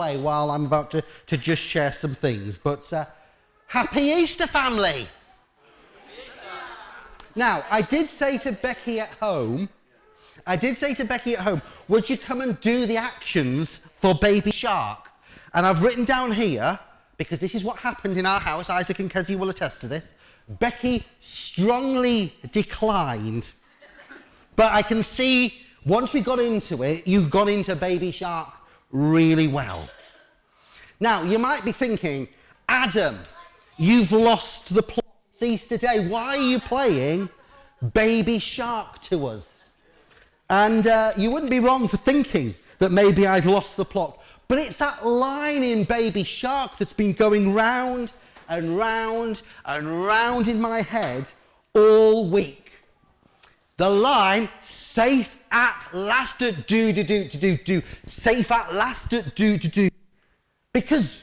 away while I'm about to just share some things. But Happy Easter, family! Now, I did say to Becky at home, would you come and do the actions for Baby Shark? And I've written down here, because this is what happened in our house, Isaac and Kezzy will attest to this, Becky strongly declined. But I can see, once we got into it, you got into Baby Shark really well. Now, you might be thinking, Adam, you've lost the plot. It's Easter Day. Why are you playing Baby Shark to us? And you wouldn't be wrong for thinking that maybe I'd lost the plot. But it's that line in Baby Shark that's been going round and round and round in my head all week. The line, safe at last at do. Safe at last at do. Because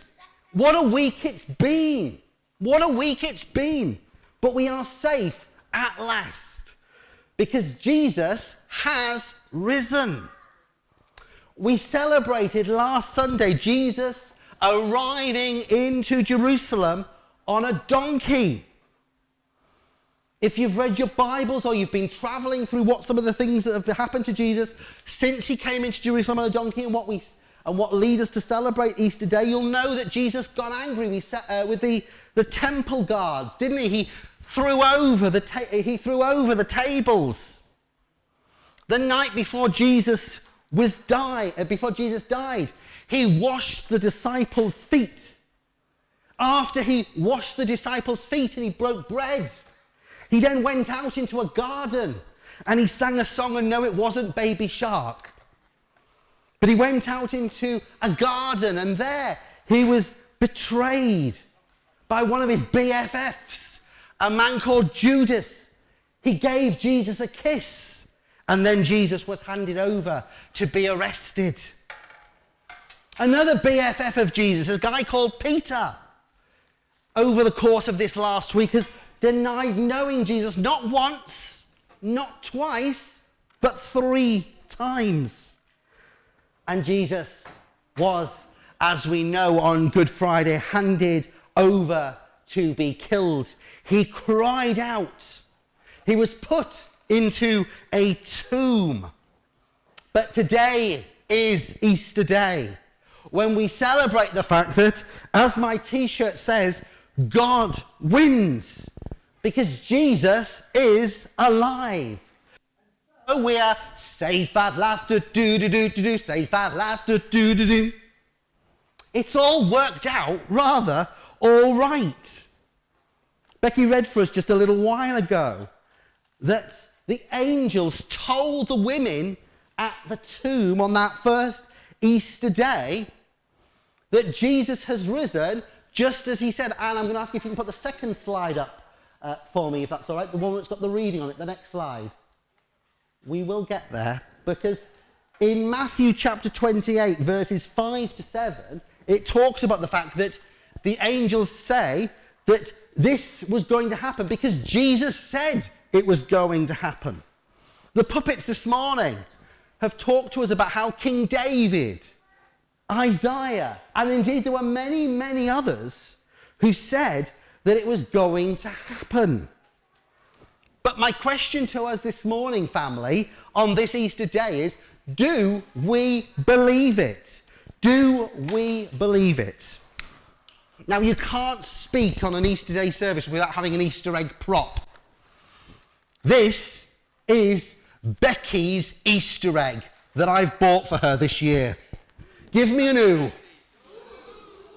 what a week it's been. What a week it's been. But we are safe at last. Because Jesus has risen. We celebrated last Sunday Jesus arriving into Jerusalem on a donkey. If you've read your Bibles or you've been traveling through what some of the things that have happened to Jesus since he came into Jerusalem on a donkey and what lead us to celebrate Easter Day, you'll know that Jesus got angry with the temple guards, didn't he? He threw over the tables. The night before Jesus died, he washed the disciples' feet. After he washed the disciples' feet and he broke bread, he then went out into a garden and he sang a song, and no, it wasn't Baby Shark. But he went out into a garden and there he was betrayed by one of his BFFs, a man called Judas. He gave Jesus a kiss and then Jesus was handed over to be arrested. Another BFF of Jesus, a guy called Peter, over the course of this last week has denied knowing Jesus not once, not twice, but 3 times. And Jesus was, as we know on Good Friday, handed over to be killed. He cried out. He was put into a tomb. But today is Easter Day, when we celebrate the fact that, as my t-shirt says, God wins, because Jesus is alive. So we are safe at last, do, safe at last, do. It's all worked out rather all right. Becky read for us just a little while ago that the angels told the women at the tomb on that first Easter Day that Jesus has risen, just as he said. And I'm going to ask you if you can put the second slide up for me, if that's all right, the one that's got the reading on it, the next slide. We will get there, because in Matthew chapter 28, verses 5 to 7, it talks about the fact that the angels say that this was going to happen because Jesus said it was going to happen. The puppets this morning have talked to us about how King David, Isaiah, and indeed there were many, many others who said that it was going to happen. But my question to us this morning, family, on this Easter Day is, do we believe it? Do we believe it? Now, you can't speak on an Easter Day service without having an Easter egg prop. This is Becky's Easter egg that I've bought for her this year. Give me an ooh.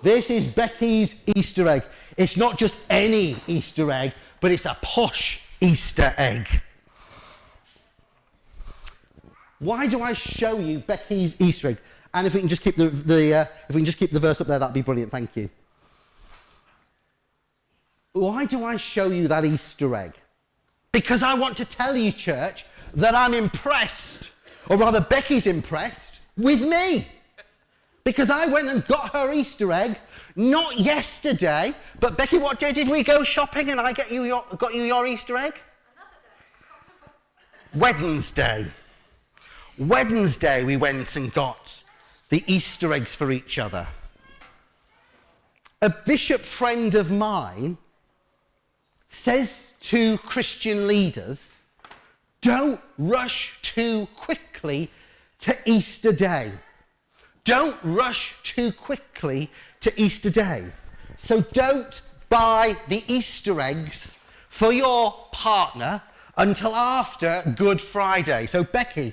This is Becky's Easter egg. It's not just any Easter egg, but it's a posh Easter egg. Why do I show you Becky's Easter egg? And if we can just keep the verse up there, that'd be brilliant. Thank you. Why do I show you that Easter egg? Because I want to tell you, church, that I'm impressed, or rather Becky's impressed with me. Because I went and got her Easter egg, not yesterday, but Becky, what day did we go shopping and I got you your Easter egg? Wednesday. Wednesday we went and got the Easter eggs for each other. A bishop friend of mine says to Christian leaders, don't rush too quickly to Easter Day. Don't rush too quickly to Easter Day. So don't buy the Easter eggs for your partner until after Good Friday. So Becky,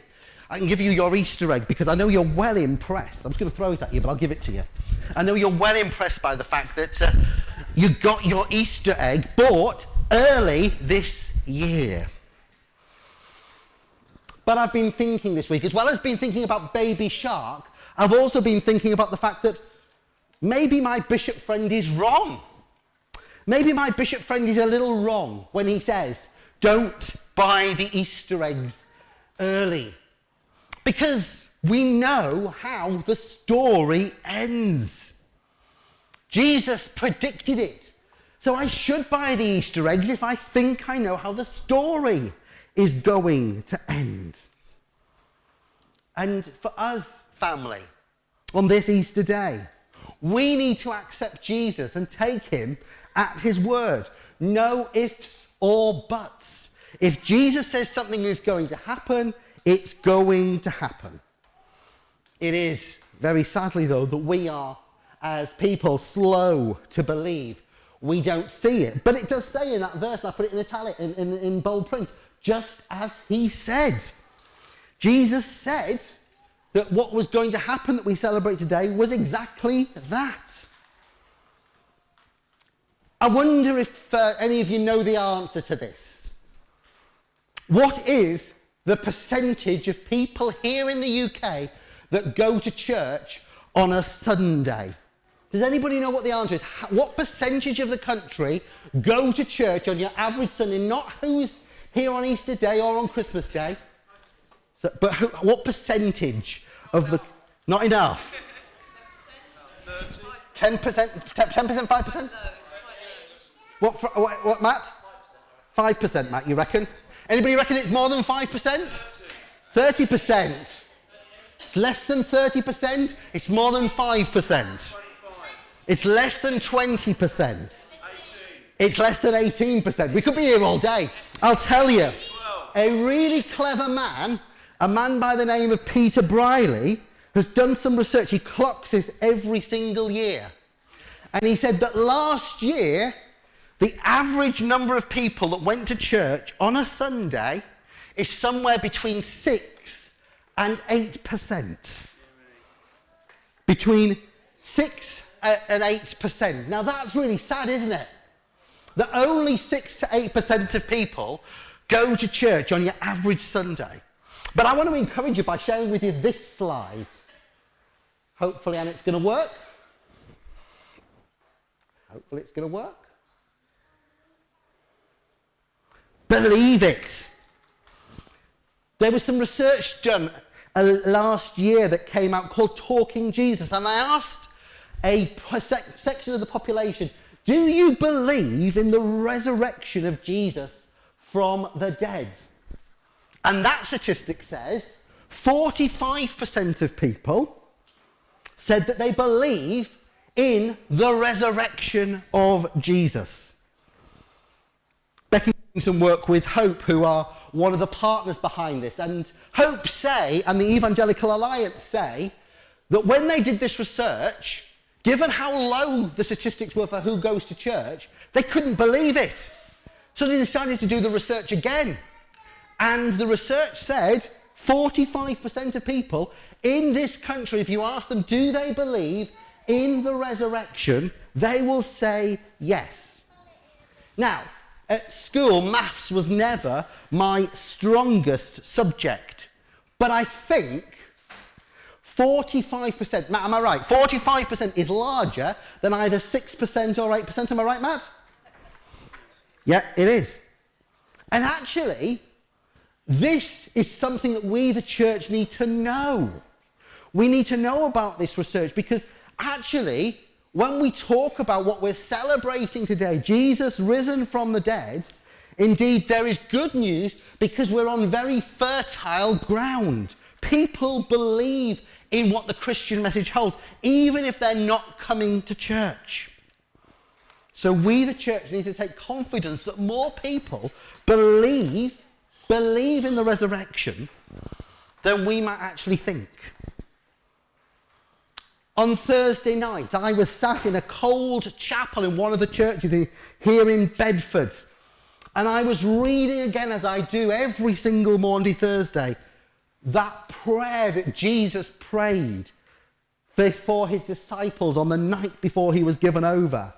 I can give you your Easter egg because I know you're well impressed. I'm just going to throw it at you, but I'll give it to you. I know you're well impressed by the fact that you got your Easter egg bought early this year. But I've been thinking this week, as well as been thinking about Baby Shark, I've also been thinking about the fact that maybe my bishop friend is wrong. Maybe my bishop friend is a little wrong when he says, don't buy the Easter eggs early. Because we know how the story ends. Jesus predicted it. So I should buy the Easter eggs if I think I know how the story is going to end. And for us, family, on this Easter day, we need to accept Jesus and take him at his word. No ifs or buts. If Jesus says something is going to happen, it's going to happen. It is, very sadly though, that we are, as people, slow to believe. We don't see it. But it does say in that verse, I put it in italic, in bold print, just as he said. Jesus said that what was going to happen that we celebrate today was exactly that. I wonder if any of you know the answer to this. What is the percentage of people here in the UK that go to church on a Sunday? Does anybody know what the answer is? What percentage of the country go to church on your average Sunday? Not who's here on Easter Day or on Christmas Day, but what percentage of the... Not enough. 10%? 10%, 5%? What, Matt? 5%, Matt, you reckon? Anybody reckon it's more than 5%? 30%. It's less than 30%. It's more than 5%. It's less than 20%. It's less than 18%. We could be here all day. I'll tell you, a really clever man, a man by the name of Peter Briley, has done some research. He clocks this every single year. And he said that last year, the average number of people that went to church on a Sunday is somewhere between 6 and 8%. Between 6 and 8%. Now that's really sad, isn't it? That only 6 to 8% of people go to church on your average Sunday. But I want to encourage you by sharing with you this slide. Hopefully, and it's going to work. Hopefully it's going to work. Believe it. There was some research done last year that came out called Talking Jesus, and I asked a section of the population, do you believe in the resurrection of Jesus from the dead? And that statistic says 45% of people said that they believe in the resurrection of Jesus. Becky's doing some work with Hope, who are one of the partners behind this, and Hope say, and the Evangelical Alliance say, that when they did this research, given how low the statistics were for who goes to church, they couldn't believe it. So they decided to do the research again. And the research said 45% of people in this country, if you ask them, do they believe in the resurrection, they will say yes. Now, at school, maths was never my strongest subject. But I think 45%, Matt, am I right? 45% is larger than either 6% or 8%. Am I right, Matt? Yeah, it is. And actually, this is something that we, the church, need to know. We need to know about this research because actually, when we talk about what we're celebrating today, Jesus risen from the dead, indeed there is good news because we're on very fertile ground. People believe in what the Christian message holds, even if they're not coming to church. So we, the church, need to take confidence that more people believe in the resurrection than we might actually think. On Thursday night, I was sat in a cold chapel in one of the churches here in Bedford. And I was reading again, as I do every single Maundy Thursday, that prayer that Jesus prayed before his disciples on the night before he was given over.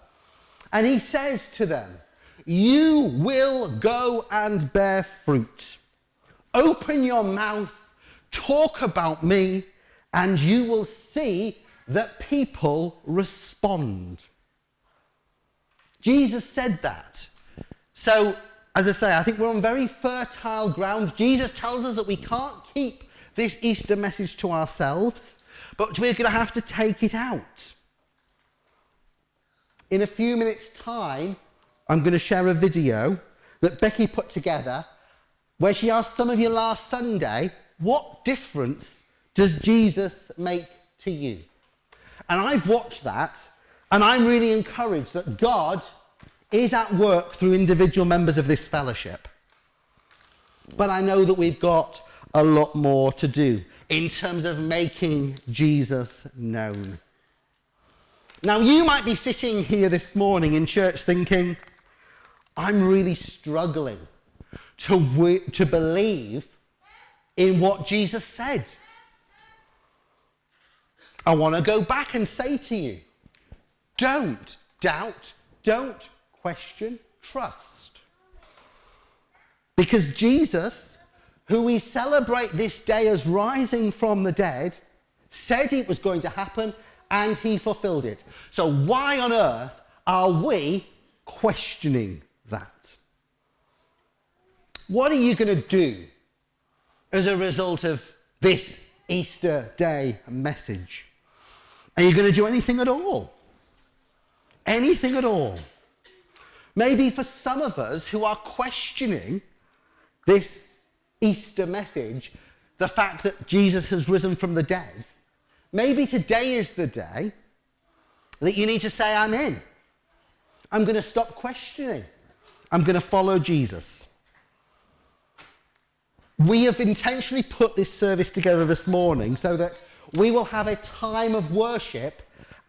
And he says to them, "You will go and bear fruit. Open your mouth, talk about me, and you will see that people respond." Jesus said that. So, as I say, I think we're on very fertile ground. Jesus tells us that we can't keep this Easter message to ourselves, but we're going to have to take it out. In a few minutes' time, I'm going to share a video that Becky put together where she asked some of you last Sunday, what difference does Jesus make to you? And I've watched that, and I'm really encouraged that God is at work through individual members of this fellowship. But I know that we've got a lot more to do in terms of making Jesus known. Now, you might be sitting here this morning in church thinking, I'm really struggling to believe in what Jesus said. I want to go back and say to you, don't doubt, don't question, trust. Because Jesus, who we celebrate this day as rising from the dead, said it was going to happen and he fulfilled it. So why on earth are we questioning that? What are you going to do as a result of this Easter Day message? Are you going to do anything at all? Anything at all? Maybe for some of us who are questioning this Easter message, the fact that Jesus has risen from the dead, maybe today is the day that you need to say, I'm in. I'm going to stop questioning. I'm going to follow Jesus. We have intentionally put this service together this morning so that we will have a time of worship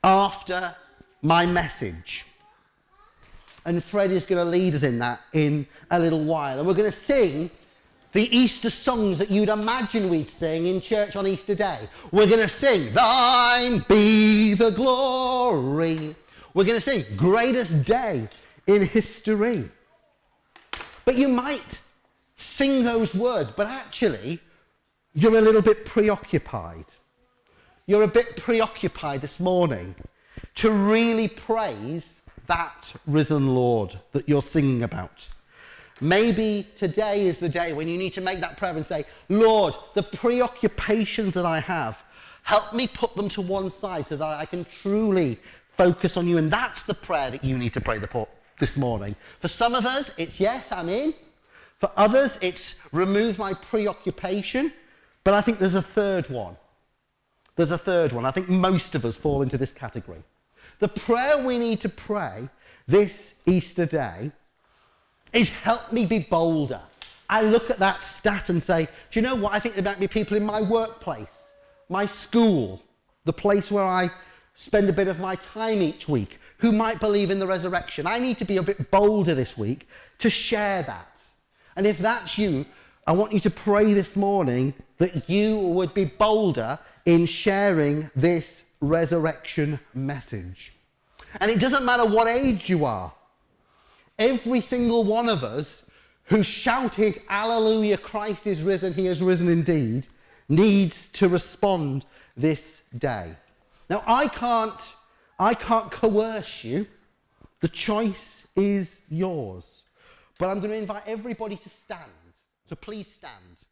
after my message. And Fred is going to lead us in that in a little while. And we're going to sing the Easter songs that you'd imagine we'd sing in church on Easter Day. We're going to sing, Thine be the glory. We're going to sing, Greatest Day in History. But you might sing those words, but actually, you're a little bit preoccupied. You're a bit preoccupied this morning to really praise that risen Lord that you're singing about. Maybe today is the day when you need to make that prayer and say, Lord, the preoccupations that I have, help me put them to one side so that I can truly focus on you. And that's the prayer that you need to pray this morning. For some of us, it's yes, I'm in. For others, it's remove my preoccupation. But I think there's a third one. There's a third one. I think most of us fall into this category. The prayer we need to pray this Easter day is help me be bolder. I look at that stat and say, do you know what? I think there might be people in my workplace, my school, the place where I spend a bit of my time each week, who might believe in the resurrection. I need to be a bit bolder this week to share that. And if that's you, I want you to pray this morning that you would be bolder in sharing this resurrection message. And it doesn't matter what age you are. Every single one of us who shouted, Alleluia, Christ is risen, he is risen indeed, needs to respond this day. Now, I can't coerce you. The choice is yours. But I'm going to invite everybody to stand. So please stand.